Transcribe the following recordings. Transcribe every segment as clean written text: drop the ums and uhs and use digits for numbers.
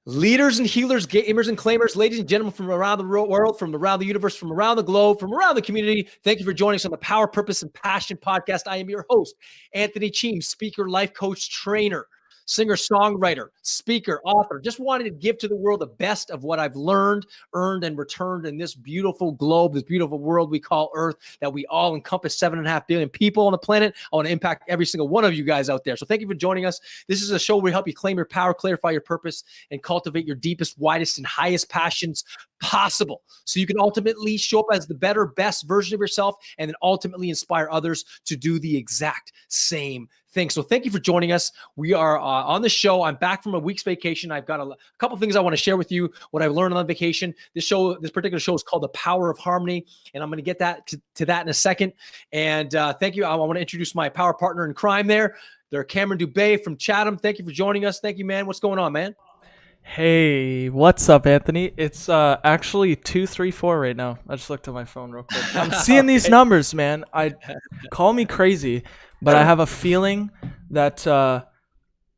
Leaders and healers, gamers and claimers, ladies and gentlemen from around the world, from around the universe, from around the globe, from around the community, thank you for joining us on the Power, Purpose, and Passion podcast. I am your host, Anthony Cheam, speaker, life coach, trainer, singer, songwriter, speaker, author. Just wanted to give to the world the best of what I've learned, earned, and returned in this beautiful globe, this beautiful world we call Earth, that we all encompass 7.5 billion people on the planet. I want to impact every single one of you guys out there. So thank you for joining us. This is a show where we help you claim your power, clarify your purpose, and cultivate your deepest, widest, and highest passions possible. So you can ultimately show up as the better, best version of yourself, and then ultimately inspire others to do the exact same thing. So thank you for joining us. We are on the show. I'm back from a week's vacation. I've got a couple things I want to share with you, what I've learned on vacation. This particular show is called The Power of Harmony, and I'm going to get to that in a second. And thank you. I want to introduce my power partner in crime there. They're Cameron Dubé from Chatham. Thank you for joining us. Thank you, man. What's going on, man? Hey, what's up, Anthony? It's actually 2:34 right now. I just looked at my phone real quick. I'm seeing these numbers, man. Call me crazy, but I have a feeling that the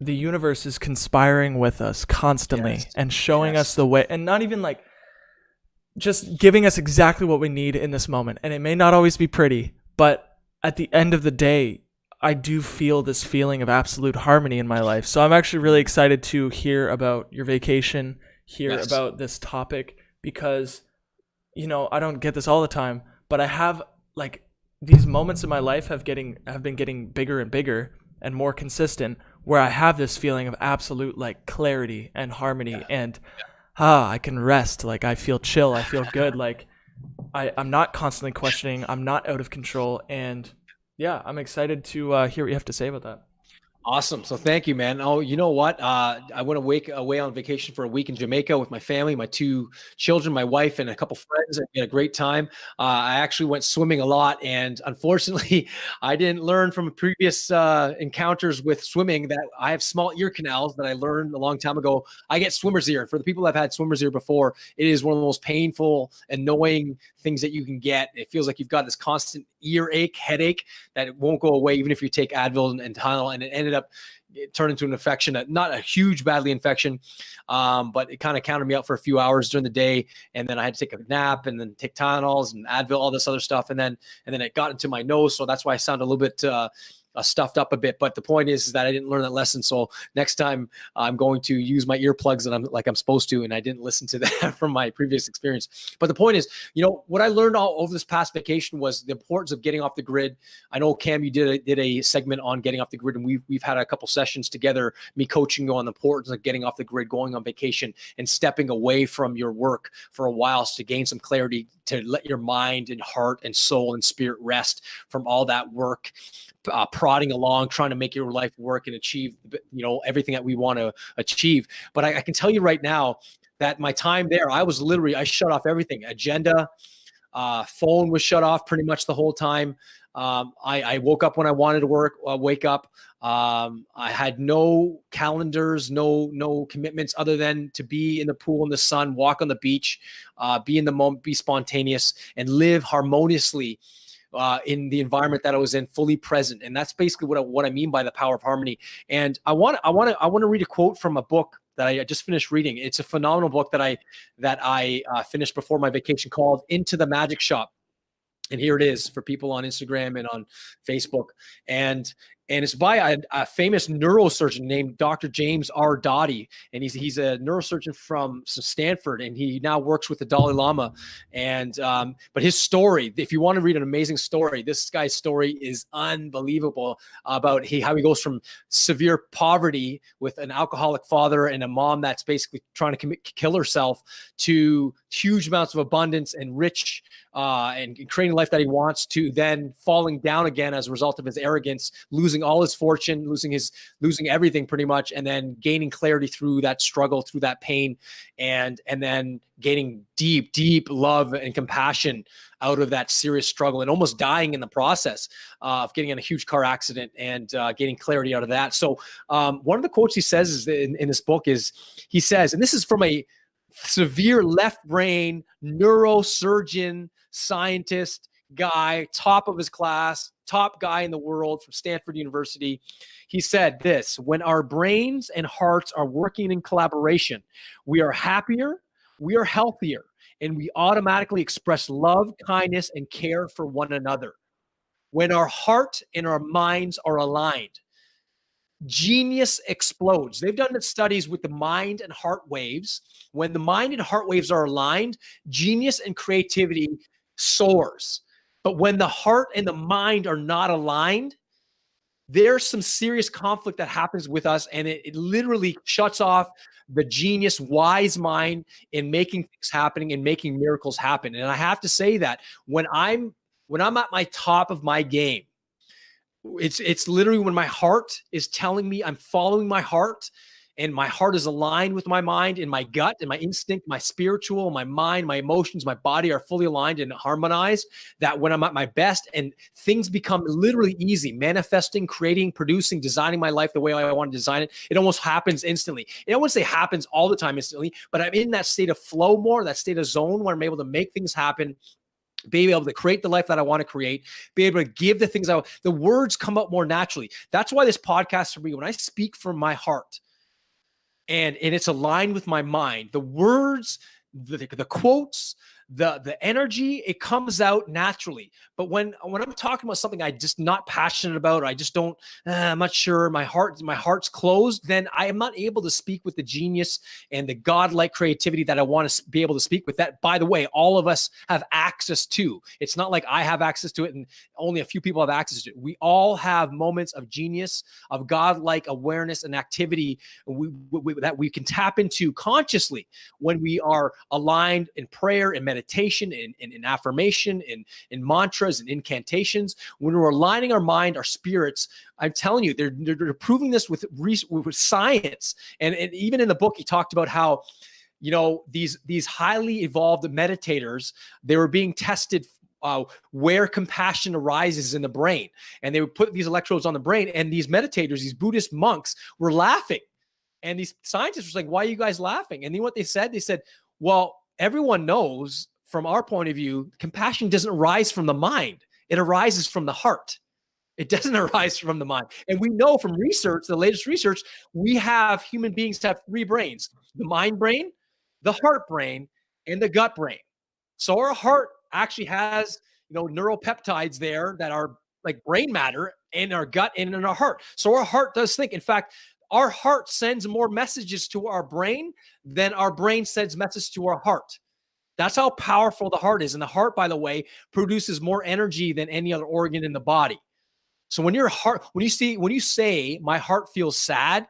universe is conspiring with us constantly and showing us the way, and not even like just giving us exactly what we need in this moment. And it may not always be pretty, but at the end of the day, I do feel this feeling of absolute harmony in my life. So I'm actually really excited to hear about your vacation, about this topic, because, I don't get this all the time, but I have like these moments in my life have been getting bigger and bigger and more consistent, where I have this feeling of absolute like clarity and harmony and I can rest. Like I feel chill. I feel good. Like I'm not constantly questioning. I'm not out of control. And yeah, I'm excited to hear what you have to say about that. Awesome. So thank you, man. Oh, you know what? I went away on vacation for a week in Jamaica with my family, my 2 children, my wife, and a couple friends. We had a great time. I actually went swimming a lot, and unfortunately, I didn't learn from previous encounters with swimming that I have small ear canals that I learned a long time ago. I get swimmer's ear. For the people that have had swimmer's ear before, it is one of the most painful, annoying things that you can get. It feels like you've got this constant earache, headache that it won't go away even if you take Advil and Tylenol, and it ended up turned into an infection, not a huge badly infection, but it kind of counted me out for a few hours during the day, and then I had to take a nap and then take Tylenols and Advil, all this other stuff, and then it got into my nose, so that's why I sound a little bit stuffed up a bit. But the point is that I didn't learn that lesson. So next time I'm going to use my earplugs and I'm supposed to, and I didn't listen to that from my previous experience. But the point is, what I learned all over this past vacation was the importance of getting off the grid. I know, Cam, you did a segment on getting off the grid, and we've had a couple sessions together, me coaching you on the importance of getting off the grid, going on vacation and stepping away from your work for a while to gain some clarity, to let your mind and heart and soul and spirit rest from all that work, prodding along, trying to make your life work and achieve, everything that we want to achieve. But I can tell you right now that my time there, I shut off everything. Agenda, phone was shut off pretty much the whole time. I woke up when I wanted to wake up. I had no calendars, no commitments other than to be in the pool in the sun, walk on the beach, be in the moment, be spontaneous, and live harmoniously in the environment that I was in, fully present. And that's basically what I mean by the power of harmony. And I want to read a quote from a book that I just finished reading. It's a phenomenal book that I finished before my vacation, called Into the Magic Shop. And here it is for people on Instagram and on Facebook. And it's by a famous neurosurgeon named Dr. James R. Dotty. And he's a neurosurgeon from Stanford, and he now works with the Dalai Lama. And but his story, if you want to read an amazing story, this guy's story is unbelievable about how he goes from severe poverty with an alcoholic father and a mom that's basically trying to kill herself, to huge amounts of abundance and rich and creating a life that he wants, to then falling down again as a result of his arrogance, losing all his fortune, losing everything pretty much, and then gaining clarity through that struggle, through that pain, and then gaining deep love and compassion out of that serious struggle, and almost dying in the process of getting in a huge car accident and gaining clarity out of that. So one of the quotes he says is in this book is, he says, and this is from a severe left brain neurosurgeon, scientist guy, top of his class, top guy in the world from Stanford University. He said this: when our brains and hearts are working in collaboration, we are happier, we are healthier, and we automatically express love, kindness, and care for one another. When our heart and our minds are aligned, genius explodes. They've done studies with the mind and heart waves. When the mind and heart waves are aligned, genius and creativity soars. But when the heart and the mind are not aligned, there's some serious conflict that happens with us, and it literally shuts off the genius, wise mind in making things happening and making miracles happen. And I have to say that when I'm at my top of my game, it's literally when my heart is telling me I'm following my heart, and my heart is aligned with my mind and my gut and my instinct, my spiritual, my mind, my emotions, my body are fully aligned and harmonized, that when I'm at my best and things become literally easy, manifesting, creating, producing, designing my life the way I want to design it, it almost happens instantly. I don't want to say happens all the time instantly, but I'm in that state of flow more, that state of zone where I'm able to make things happen, be able to create the life that I want to create, be able to give the things the words come out more naturally. That's why this podcast for me, when I speak from my heart and it's aligned with my mind, the words, the quotes, the energy, it comes out naturally. But when I'm talking about something I just not passionate about, or I just don't, I'm not sure, my heart's closed, then I am not able to speak with the genius and the godlike creativity that I want to be able to speak with. That, by the way, all of us have access to. It's not like I have access to it and only a few people have access to it. We all have moments of genius, of godlike awareness and activity that we can tap into consciously when we are aligned in prayer and meditation, in affirmation, in mantras and incantations. When we're aligning our mind, our spirits, I'm telling you, they're proving this with science. And even in the book, he talked about how, these highly evolved meditators, they were being tested where compassion arises in the brain. And they would put these electrodes on the brain, and these meditators, these Buddhist monks, were laughing. And these scientists were like, why are you guys laughing? And you know what they said? They said, well, everyone knows from our point of view, compassion doesn't arise from the mind. It arises from the heart. It doesn't arise from the mind. And we know from research, the latest research, human beings have three brains: the mind brain, the heart brain, and the gut brain. So our heart actually has, neuropeptides there that are like brain matter in our gut and in our heart. So our heart does think. In fact, our heart sends more messages to our brain than our brain sends messages to our heart. That's how powerful the heart is. And the heart, by the way, produces more energy than any other organ in the body. So when you say my heart feels sad,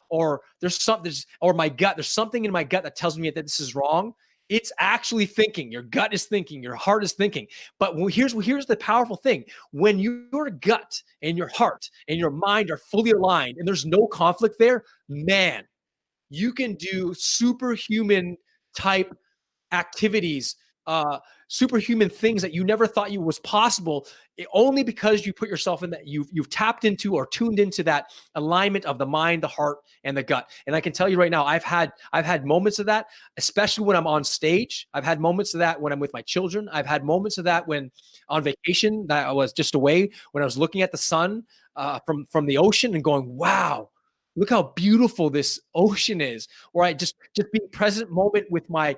or my gut, there's something in my gut that tells me that this is wrong, it's actually thinking. Your gut is thinking, your heart is thinking. But here's the powerful thing. When your gut and your heart and your mind are fully aligned and there's no conflict there, man, you can do superhuman type activities, superhuman things that you never thought you was possible, only because you put yourself in that, you've tapped into or tuned into that alignment of the mind, the heart, and the gut. And I can tell you right now, I've had moments of that, especially when I'm on stage. I've had moments of that when I'm with my children. I've had moments of that when on vacation, that I was just away, when I was looking at the sun from the ocean and going, wow, look how beautiful this ocean is. Or I just being present moment with my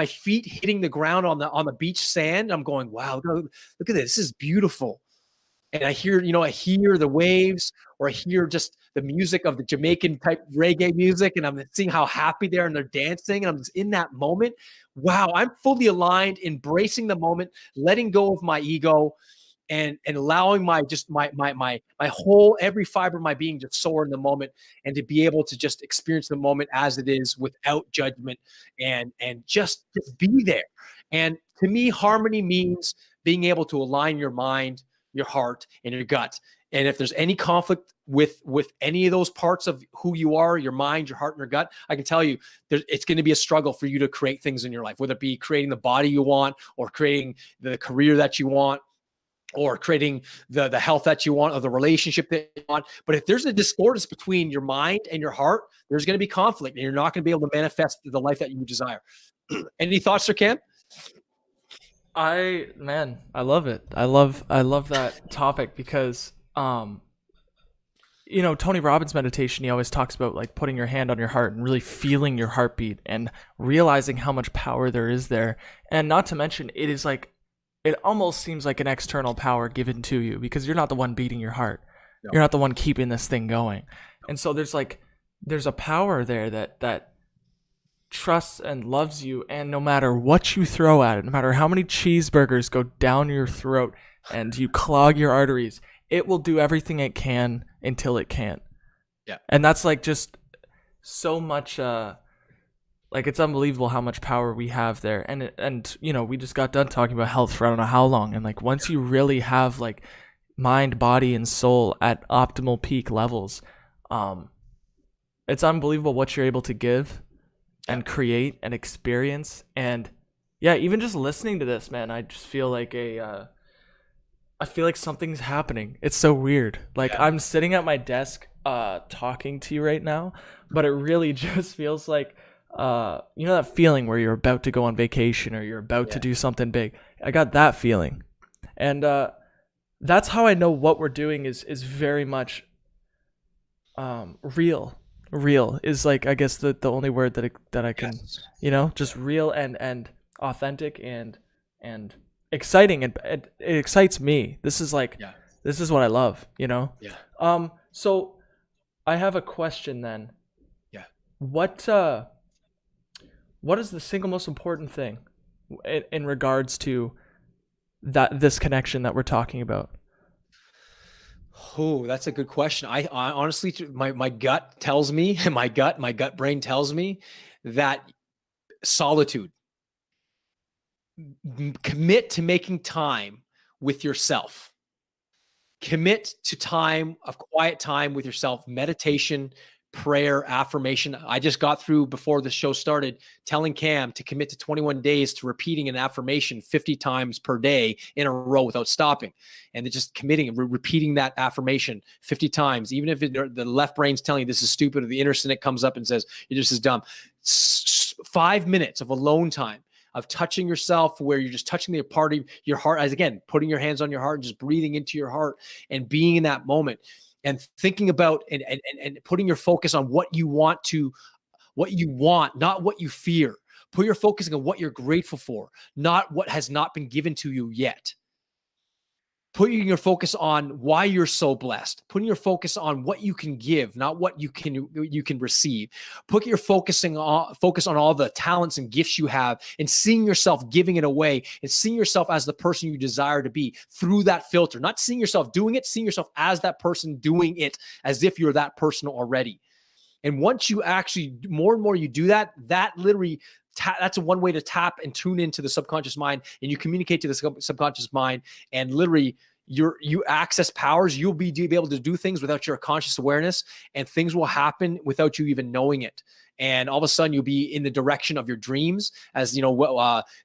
feet hitting the ground on the beach sand. I'm going, wow, look at this. This is beautiful. And I hear the waves, or I hear just the music of the Jamaican type reggae music, and I'm seeing how happy they are and they're dancing. And I'm just in that moment. Wow, I'm fully aligned, embracing the moment, letting go of my ego, and allowing my whole, every fiber of my being to soar in the moment, and to be able to just experience the moment as it is without judgment, and just be there. And to me, harmony means being able to align your mind, your heart, and your gut. And if there's any conflict with any of those parts of who you are, your mind, your heart, and your gut, I can tell you it's going to be a struggle for you to create things in your life, whether it be creating the body you want, or creating the career that you want, or creating the health that you want, or the relationship that you want. But if there's a discordance between your mind and your heart, there's going to be conflict, and you're not going to be able to manifest the life that you desire. Any thoughts, Sir Cam? I love it. I love that topic because Tony Robbins meditation, he always talks about like putting your hand on your heart and really feeling your heartbeat and realizing how much power there is there. And not to mention, it almost seems like an external power given to you because you're not the one beating your heart. No. You're not the one keeping this thing going. And so there's a power there that trusts and loves you, and no matter what you throw at it, no matter how many cheeseburgers go down your throat and you clog your arteries, it will do everything it can until it can't. Yeah. And that's like just so much like it's unbelievable how much power we have there. And we just got done talking about health for I don't know how long, and like once you really have like mind, body, and soul at optimal peak levels, it's unbelievable what you're able to give and create and experience. And yeah, even just listening to this, man, I just feel like I feel like something's happening. It's so weird. Like I'm sitting at my desk talking to you right now, but it really just feels like that feeling where you're about to go on vacation or you're about to do something big. I got that feeling. And that's how I know what we're doing is very much real. Real is like, I guess the only word that I can just real and authentic and exciting, and it excites me. This is like this is what I love. So I have a question then. What is the single most important thing in regards to this connection that we're talking about? Oh, that's a good question. I honestly, my gut tells me, my gut brain tells me that solitude. Commit to making time with yourself. Commit to time of quiet time with yourself, meditation, prayer, affirmation. I just got through before the show started telling Cam to commit to 21 days to repeating an affirmation 50 times per day in a row without stopping. And just committing and repeating that affirmation 50 times, even if the left brain's telling you this is stupid, or the inner cynic comes up and says, you're just as dumb. 5 minutes of alone time, of touching yourself, where you're just touching the part of your heart, as again, putting your hands on your heart and just breathing into your heart and being in that moment and thinking about and putting your focus on what you want, not what you fear. Put your focus on what you're grateful for, not what has not been given to you yet. Putting your focus on why you're so blessed. Putting your focus on what you can give, not what you can receive. Put your focus on all the talents and gifts you have, and seeing yourself giving it away, and seeing yourself as the person you desire to be through that filter. Not seeing yourself doing it, seeing yourself as that person doing it, as if you're that person already. And once you actually more and more you do that, that literally that's one way to tap and tune into the subconscious mind, and you communicate to the subconscious mind, and literally you access powers. You'll be able to do things without your conscious awareness, and things will happen without you even knowing it. And all of a sudden you'll be in the direction of your dreams. As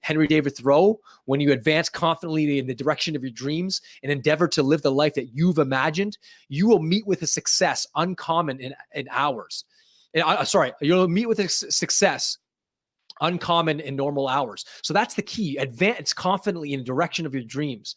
Henry David Thoreau, when you advance confidently in the direction of your dreams and endeavor to live the life that you've imagined, you will meet with a success uncommon in hours. You'll meet with a success uncommon in normal hours. So that's the key. Advance confidently in the direction of your dreams.